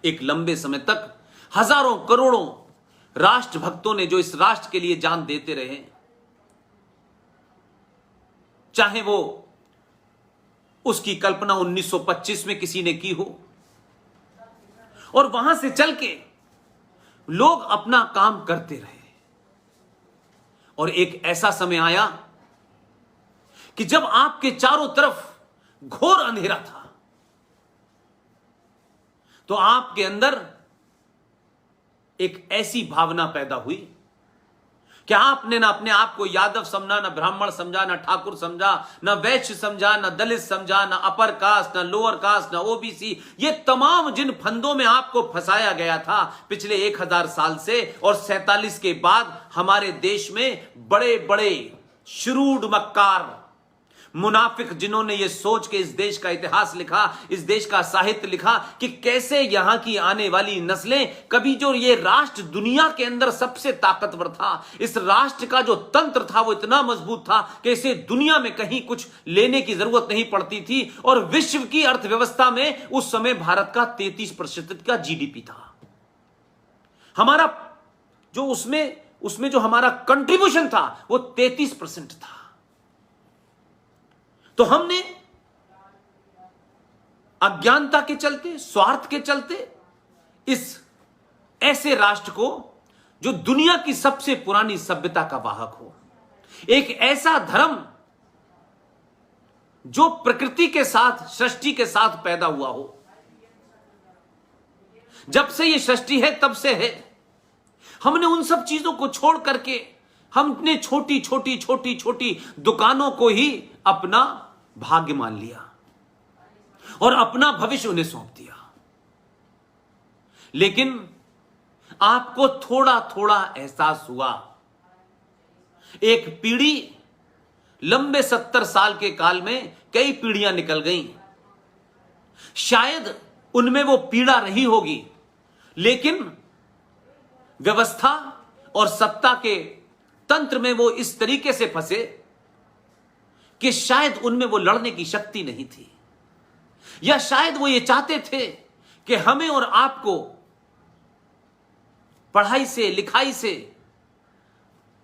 एक लंबे समय तक हजारों करोड़ों राष्ट्रभक्तों ने जो इस राष्ट्र के लिए जान देते रहे, चाहे वो उसकी कल्पना 1925 में किसी ने की हो, और वहां से चल के लोग अपना काम करते रहे, और एक ऐसा समय आया कि जब आपके चारों तरफ घोर अंधेरा था, तो आपके अंदर एक ऐसी भावना पैदा हुई कि आपने ना अपने आप को यादव समझा, ना ब्राह्मण समझा, ना ठाकुर समझा, ना वैश्य समझा, ना दलित समझा, ना अपर कास्ट, ना लोअर कास्ट, ना ओबीसी। ये तमाम जिन फंदों में आपको फंसाया गया था पिछले 1000 साल से, और 47 के बाद हमारे देश में बड़े बड़े श्रूड मक्कार मुनाफिक, जिन्होंने ये सोच के इस देश का इतिहास लिखा, इस देश का साहित्य लिखा कि कैसे यहां की आने वाली नस्लें, कभी जो ये राष्ट्र दुनिया के अंदर सबसे ताकतवर था, इस राष्ट्र का जो तंत्र था वो इतना मजबूत था कि इसे दुनिया में कहीं कुछ लेने की जरूरत नहीं पड़ती थी, और विश्व की अर्थव्यवस्था में उस समय भारत का 33% का जीडीपी था। हमारा जो उसमें जो हमारा कंट्रीब्यूशन था वो 33% था। तो हमने अज्ञानता के चलते, स्वार्थ के चलते, इस ऐसे राष्ट्र को जो दुनिया की सबसे पुरानी सभ्यता का वाहक हो, एक ऐसा धर्म जो प्रकृति के साथ, सृष्टि के साथ पैदा हुआ हो, जब से ये सृष्टि है तब से है, हमने उन सब चीजों को छोड़ करके हमने छोटी छोटी छोटी छोटी दुकानों को ही अपना भाग्य मान लिया और अपना भविष्य उन्हें सौंप दिया। लेकिन आपको थोड़ा थोड़ा एहसास हुआ, एक पीढ़ी, लंबे 70 साल के काल में कई पीढ़ियां निकल गईं, शायद उनमें वो पीड़ा रही होगी, लेकिन व्यवस्था और सत्ता के तंत्र में वो इस तरीके से फंसे कि शायद उनमें वो लड़ने की शक्ति नहीं थी, या शायद वो ये चाहते थे कि हमें और आपको पढ़ाई से, लिखाई से,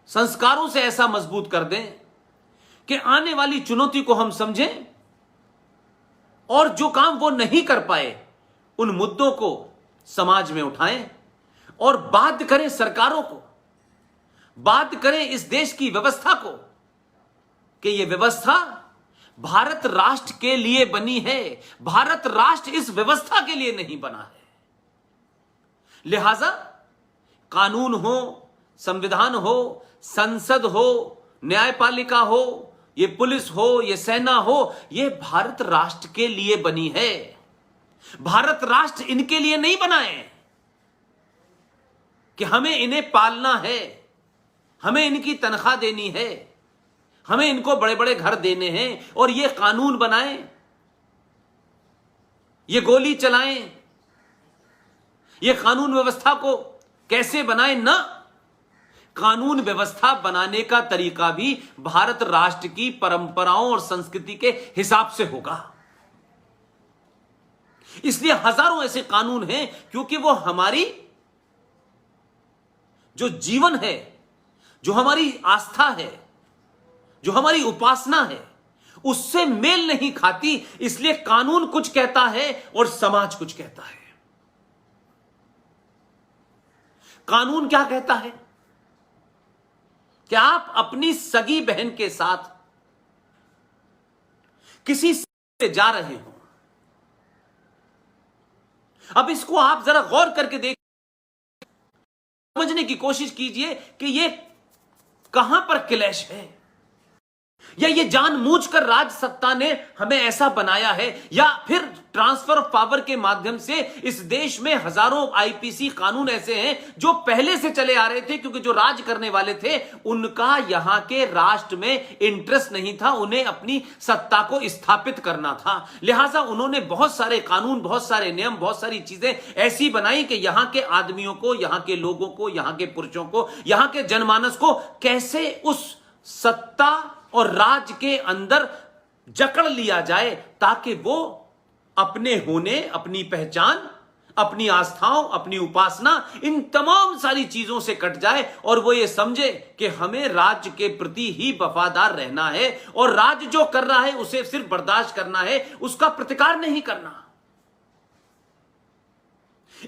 संस्कारों से ऐसा मजबूत कर दें कि आने वाली चुनौती को हम समझें, और जो काम वो नहीं कर पाए उन मुद्दों को समाज में उठाएं और बाध्य करें सरकारों को, बाध्य करें इस देश की व्यवस्था को कि यह व्यवस्था भारत राष्ट्र के लिए बनी है, भारत राष्ट्र इस व्यवस्था के लिए नहीं बना है। लिहाजा कानून हो, संविधान हो, संसद हो, न्यायपालिका हो, ये पुलिस हो, ये सेना हो, ये भारत राष्ट्र के लिए बनी है। भारत राष्ट्र इनके लिए नहीं बना है कि हमें इन्हें पालना है, हमें इनकी तनख्वाह देनी है, हमें इनको बड़े बड़े घर देने हैं और ये कानून बनाएं, ये गोली चलाएं, ये कानून व्यवस्था को कैसे बनाएं। ना, कानून व्यवस्था बनाने का तरीका भी भारत राष्ट्र की परंपराओं और संस्कृति के हिसाब से होगा। इसलिए हजारों ऐसे कानून हैं, क्योंकि वो हमारी जो जीवन है, जो हमारी आस्था है, जो हमारी उपासना है, उससे मेल नहीं खाती। इसलिए कानून कुछ कहता है और समाज कुछ कहता है। कानून क्या कहता है कि आप अपनी सगी बहन के साथ किसी से जा रहे हो। अब इसको आप जरा गौर करके देख, समझने की कोशिश कीजिए कि ये कहां पर क्लैश है, या ये जानबूझकर राज सत्ता ने हमें ऐसा बनाया है, या फिर ट्रांसफर ऑफ पावर के माध्यम से इस देश में हजारों आईपीसी कानून ऐसे हैं जो पहले से चले आ रहे थे, क्योंकि जो राज करने वाले थे उनका यहां के राष्ट्र में इंटरेस्ट नहीं था, उन्हें अपनी सत्ता को स्थापित करना था। लिहाजा उन्होंने बहुत सारे कानून, बहुत सारे नियम, बहुत सारी चीजें ऐसी बनाई कि यहां के आदमियों को, यहां के लोगों को, यहां के पुरुषों को, यहां के जनमानस को कैसे उस सत्ता और राज के अंदर जकड़ लिया जाए, ताकि वो अपने होने, अपनी पहचान, अपनी आस्थाओं, अपनी उपासना, इन तमाम सारी चीजों से कट जाए और वो ये समझे कि हमें राज्य के प्रति ही वफादार रहना है और राज्य जो कर रहा है उसे सिर्फ बर्दाश्त करना है, उसका प्रतिकार नहीं करना।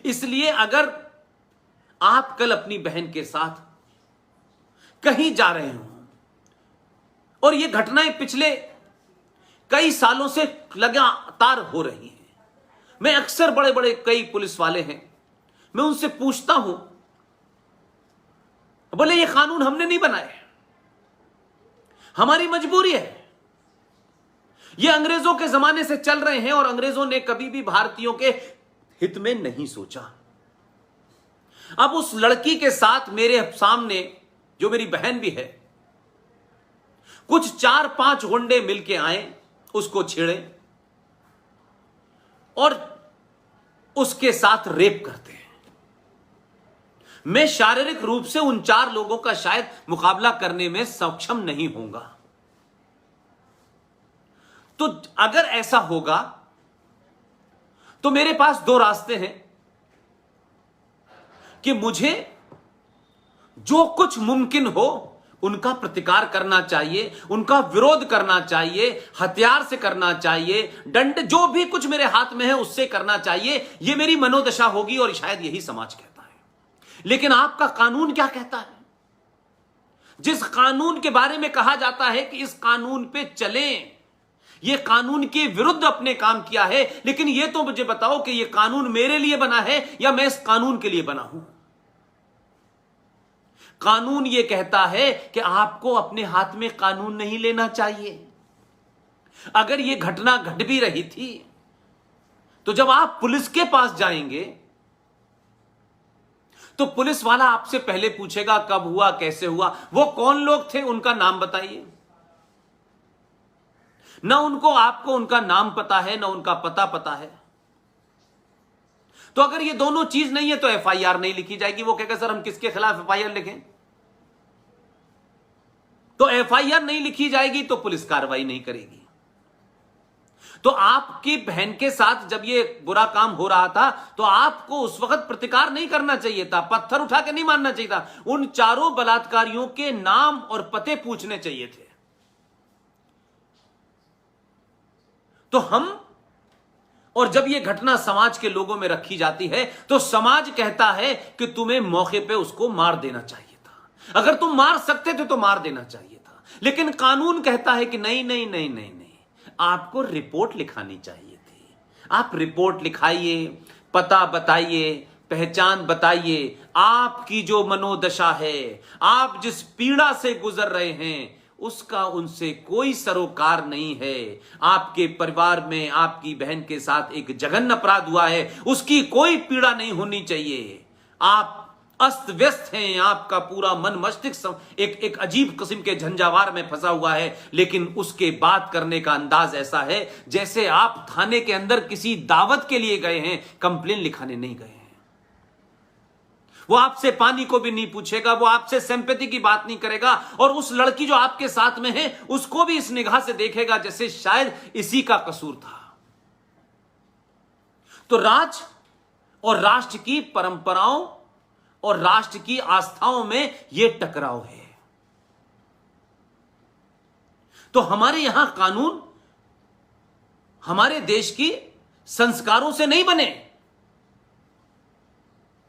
इसलिए अगर आप कल अपनी बहन के साथ कहीं जा रहे हो और ये घटनाएं पिछले कई सालों से लगातार हो रही हैं, मैं अक्सर बड़े बड़े कई पुलिस वाले हैं, मैं उनसे पूछता हूं, बोले ये कानून हमने नहीं बनाए, हमारी मजबूरी है, ये अंग्रेजों के जमाने से चल रहे हैं और अंग्रेजों ने कभी भी भारतीयों के हित में नहीं सोचा। अब उस लड़की के साथ मेरे सामने जो मेरी बहन भी है, कुछ 4-5 गुंडे मिलके आए, उसको छेड़े और उसके साथ रेप करते हैं। मैं शारीरिक रूप से उन 4 लोगों का शायद मुकाबला करने में सक्षम नहीं होऊंगा। तो अगर ऐसा होगा तो मेरे पास 2 रास्ते हैं कि मुझे जो कुछ मुमकिन हो उनका प्रतिकार करना चाहिए, उनका विरोध करना चाहिए, हथियार से करना चाहिए, दंड जो भी कुछ मेरे हाथ में है उससे करना चाहिए। यह मेरी मनोदशा होगी और शायद यही समाज कहता है। लेकिन आपका कानून क्या कहता है? जिस कानून के बारे में कहा जाता है कि इस कानून पे चलें, यह कानून के विरुद्ध अपने काम किया है, लेकिन यह तो मुझे बताओ कि यह कानून मेरे लिए बना है या मैं इस कानून के लिए बना हूं? कानून यह कहता है कि आपको अपने हाथ में कानून नहीं लेना चाहिए। अगर यह घटना घट भी रही थी तो जब आप पुलिस के पास जाएंगे तो पुलिस वाला आपसे पहले पूछेगा कब हुआ, कैसे हुआ, वो कौन लोग थे, उनका नाम बताइए। ना उनको आपको उनका नाम पता है, ना उनका पता है। तो अगर ये दोनों चीज नहीं है तो एफआईआर नहीं लिखी जाएगी। वो कहेगा सर हम किसके खिलाफ एफआईआर लिखें? तो एफआईआर नहीं लिखी जाएगी तो पुलिस कार्रवाई नहीं करेगी। तो आपकी बहन के साथ जब ये बुरा काम हो रहा था तो आपको उस वक्त प्रतिकार नहीं करना चाहिए था, पत्थर उठा के नहीं मारना चाहिए था, उन 4 बलात्कारियों के नाम और पते पूछने चाहिए थे। तो हम, और जब यह घटना समाज के लोगों में रखी जाती है तो समाज कहता है कि तुम्हें मौके पे उसको मार देना चाहिए था, अगर तुम मार सकते थे तो मार देना चाहिए था। लेकिन कानून कहता है कि नहीं नहीं नहीं नहीं नहीं, आपको रिपोर्ट लिखानी चाहिए थी। आप रिपोर्ट लिखाइए, पता बताइए, पहचान बताइए, आपकी जो मनोदशा है, आप जिस पीड़ा से गुजर रहे हैं उसका उनसे कोई सरोकार नहीं है। आपके परिवार में आपकी बहन के साथ एक जघन्य अपराध हुआ है, उसकी कोई पीड़ा नहीं होनी चाहिए। आप अस्त व्यस्त हैं, आपका पूरा मन मस्तिष्क एक अजीब किस्म के झंझावार में फंसा हुआ है, लेकिन उसके बात करने का अंदाज ऐसा है जैसे आप थाने के अंदर किसी दावत के लिए गए हैं, कंप्लेन लिखाने नहीं गए हैं। वो आपसे पानी को भी नहीं पूछेगा, वो आपसे सिंपैथी की बात नहीं करेगा, और उस लड़की जो आपके साथ में है उसको भी इस निगाह से देखेगा जैसे शायद इसी का कसूर था। तो राज और राष्ट्र की परंपराओं और राष्ट्र की आस्थाओं में यह टकराव है। तो हमारे यहां कानून हमारे देश की संस्कारों से नहीं बने।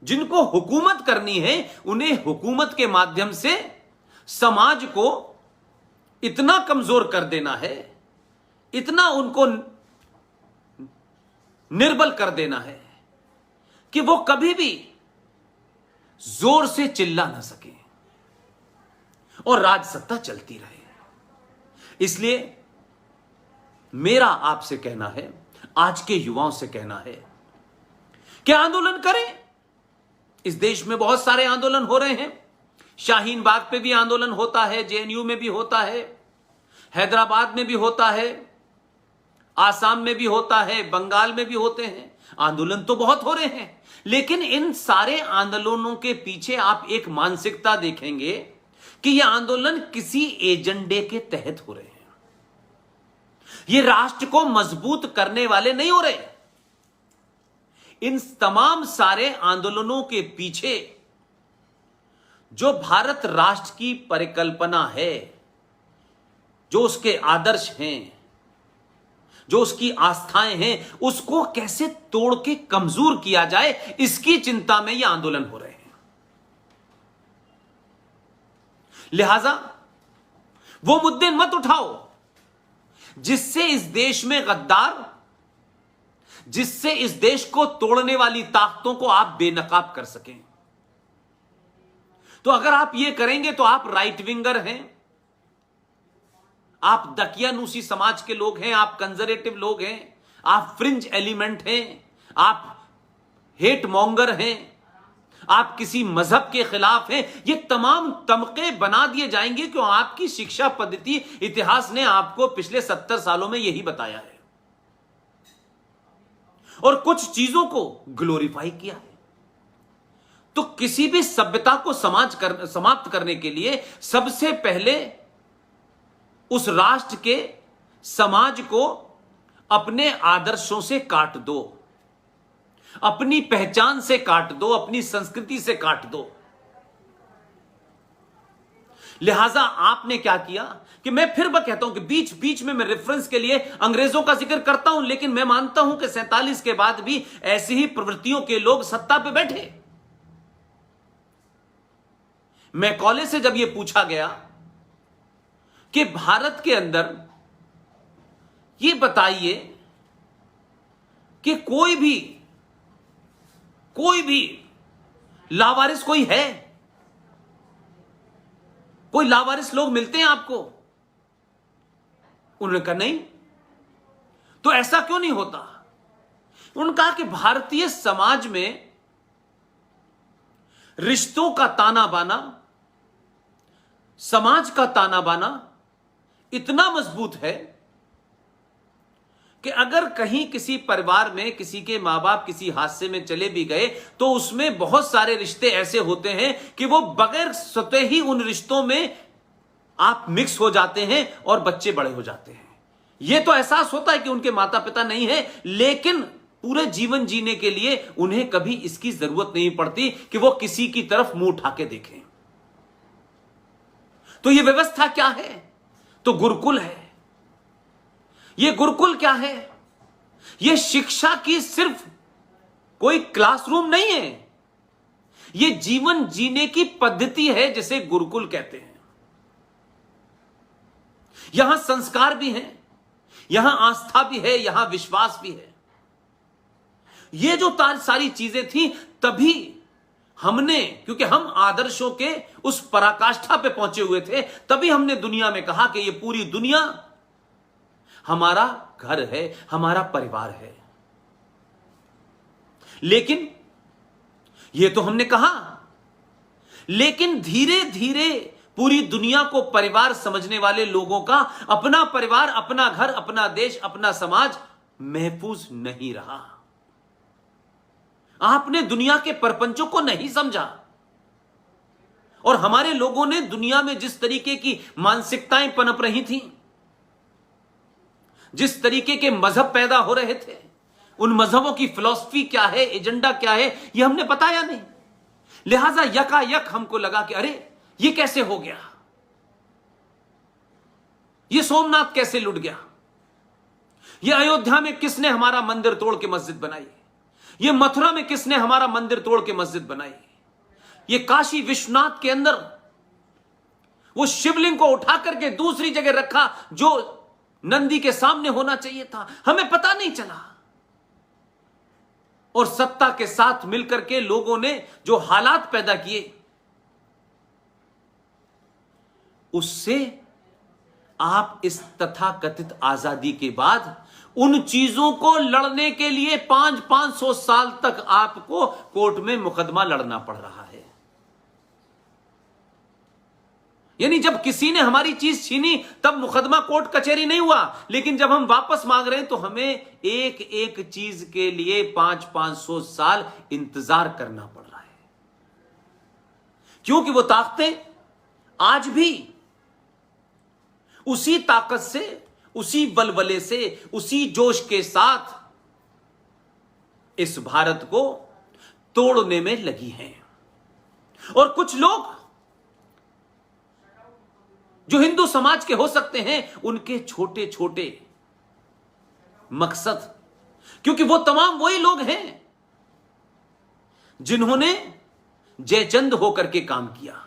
जिनको हुकूमत करनी है उन्हें हुकूमत के माध्यम से समाज को इतना कमजोर कर देना है, इतना उनको निर्बल कर देना है कि वो कभी भी जोर से चिल्ला ना सके और राज सत्ता चलती रहे। इसलिए मेरा आपसे कहना है, आज के युवाओं से कहना है कि आंदोलन करें। इस देश में बहुत सारे आंदोलन हो रहे हैं। शाहीन बाग पे भी आंदोलन होता है, जेएनयू में भी होता है, हैदराबाद में भी होता है, आसाम में भी होता है, बंगाल में भी होते हैं। आंदोलन तो बहुत हो रहे हैं, लेकिन इन सारे आंदोलनों के पीछे आप एक मानसिकता देखेंगे कि ये आंदोलन किसी एजेंडे के तहत हो रहे हैं। ये राष्ट्र को मजबूत करने वाले नहीं हो रहे। इन तमाम सारे आंदोलनों के पीछे जो भारत राष्ट्र की परिकल्पना है, जो उसके आदर्श हैं, जो उसकी आस्थाएं हैं, उसको कैसे तोड़ के कमजोर किया जाए, इसकी चिंता में यह आंदोलन हो रहे हैं। लिहाजा वो मुद्दे मत उठाओ जिससे इस देश में गद्दार, जिससे इस देश को तोड़ने वाली ताकतों को आप बेनकाब कर सकें। तो अगर आप ये करेंगे तो आप राइट विंगर हैं, आप दकियानूसी समाज के लोग हैं, आप कंजर्वेटिव लोग हैं, आप फ्रिंज एलिमेंट हैं, आप हेट मॉन्गर हैं, आप किसी मजहब के खिलाफ हैं। ये तमाम तमके बना दिए जाएंगे क्यों? आपकी शिक्षा पद्धति, इतिहास ने आपको पिछले 70 सालों में यही बताया है और कुछ चीजों को ग्लोरीफाई किया है। तो किसी भी सभ्यता को समाप्त करने के लिए सबसे पहले उस राष्ट्र के समाज को अपने आदर्शों से काट दो, अपनी पहचान से काट दो, अपनी संस्कृति से काट दो। लिहाजा आपने क्या किया कि मैं फिर कहता हूं कि बीच बीच में मैं रेफरेंस के लिए अंग्रेजों का जिक्र करता हूं, लेकिन मैं मानता हूं कि 47 के बाद भी ऐसी ही प्रवृत्तियों के लोग सत्ता पे बैठे। मैं कॉलेज से जब यह पूछा गया कि भारत के अंदर यह बताइए कि कोई भी लावारिस कोई है, कोई लावारिस लोग मिलते हैं आपको? उन्होंने कहा नहीं। तो ऐसा क्यों नहीं होता? उन्होंने कहा कि भारतीय समाज में रिश्तों का ताना बाना, समाज का ताना बाना इतना मजबूत है कि अगर कहीं किसी परिवार में किसी के मां बाप किसी हादसे में चले भी गए तो उसमें बहुत सारे रिश्ते ऐसे होते हैं कि वो बगैर स्वतः ही उन रिश्तों में आप मिक्स हो जाते हैं और बच्चे बड़े हो जाते हैं। यह तो एहसास होता है कि उनके माता पिता नहीं है, लेकिन पूरे जीवन जीने के लिए उन्हें कभी इसकी जरूरत नहीं पड़ती कि वो किसी की तरफ मुंह उठा के देखें। तो यह व्यवस्था क्या है? तो गुरुकुल है। यह गुरुकुल क्या है? यह शिक्षा की सिर्फ कोई क्लासरूम नहीं है, यह जीवन जीने की पद्धति है जिसे गुरुकुल कहते हैं। यहां संस्कार भी हैं, यहां आस्था भी है, यहां विश्वास भी है। ये जो सारी चीजें थी तभी हमने, क्योंकि हम आदर्शों के उस पराकाष्ठा पे पहुंचे हुए थे, तभी हमने दुनिया में कहा कि ये पूरी दुनिया हमारा घर है, हमारा परिवार है। लेकिन ये तो हमने कहा, लेकिन धीरे धीरे पूरी दुनिया को परिवार समझने वाले लोगों का अपना परिवार, अपना घर, अपना देश, अपना समाज महफूज नहीं रहा। आपने दुनिया के परपंचों को नहीं समझा और हमारे लोगों ने दुनिया में जिस तरीके की मानसिकताएं पनप रही थी, जिस तरीके के मजहब पैदा हो रहे थे, उन मजहबों की फिलॉसफी क्या है, एजेंडा क्या है, यह हमने बताया नहीं। लिहाजा यकायक हमको लगा कि अरे ये कैसे हो गया, ये सोमनाथ कैसे लुट गया, ये अयोध्या में किसने हमारा मंदिर तोड़ के मस्जिद बनाई, ये मथुरा में किसने हमारा मंदिर तोड़ के मस्जिद बनाई, ये काशी विश्वनाथ के अंदर वो शिवलिंग को उठा करके दूसरी जगह रखा जो नंदी के सामने होना चाहिए था, हमें पता नहीं चला। और सत्ता के साथ मिलकर के लोगों ने जो हालात पैदा किए, उससे आप इस तथाकथित आजादी के बाद उन चीजों को लड़ने के लिए 500 साल तक आपको कोर्ट में मुकदमा लड़ना पड़ रहा है। यानी जब किसी ने हमारी चीज छीनी तब मुकदमा कोर्ट कचहरी नहीं हुआ, लेकिन जब हम वापस मांग रहे हैं तो हमें एक एक चीज के लिए 500 साल इंतजार करना पड़ रहा है। क्योंकि वो ताकतें आज भी उसी ताकत से, उसी बलबले से, उसी जोश के साथ इस भारत को तोड़ने में लगी हैं। और कुछ लोग जो हिंदू समाज के हो सकते हैं, उनके छोटे छोटे मकसद, क्योंकि वो तमाम वही लोग हैं जिन्होंने जयचंद होकर के काम किया।